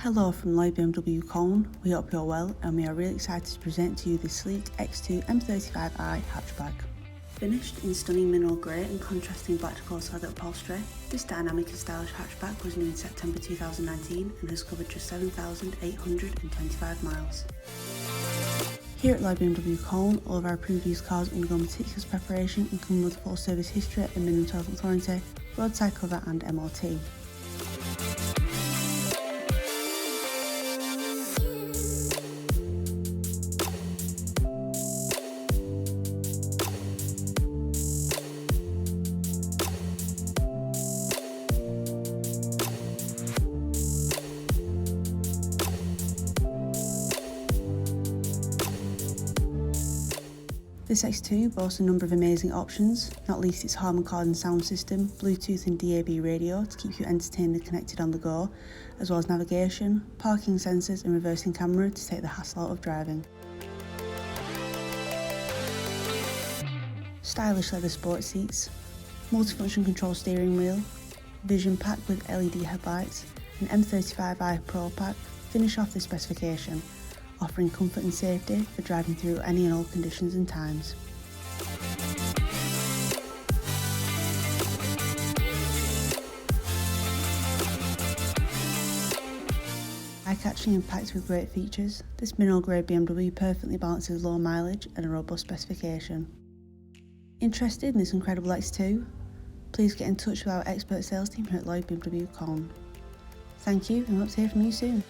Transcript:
Hello from Lloyd BMW Colne, we hope you're well and we are really excited to present to you the sleek X2 M35i hatchback. Finished in stunning mineral grey and contrasting black to gold leather upholstery, this dynamic and stylish hatchback was new in September 2019 and has covered just 7,825 miles. Here at Lloyd BMW Colne, all of our previous cars undergo meticulous preparation and come with full service history and minimum total warranty, roadside cover and MOT. This X2 boasts a number of amazing options, not least its Harman Kardon sound system, Bluetooth and DAB radio to keep you entertained and connected on the go, as well as navigation, parking sensors and reversing camera to take the hassle out of driving. Stylish leather sports seats, multifunction control steering wheel, vision pack with LED headlights, and M35i Pro Pack finish off this specification, offering comfort and safety for driving through any and all conditions and times. Eye-catching and packed with great features, this mineral grey BMW perfectly balances low mileage and a robust specification. Interested in this incredible X2? Please get in touch with our expert sales team here at Lloyd BMW Colne. Thank you and hope to hear from you soon.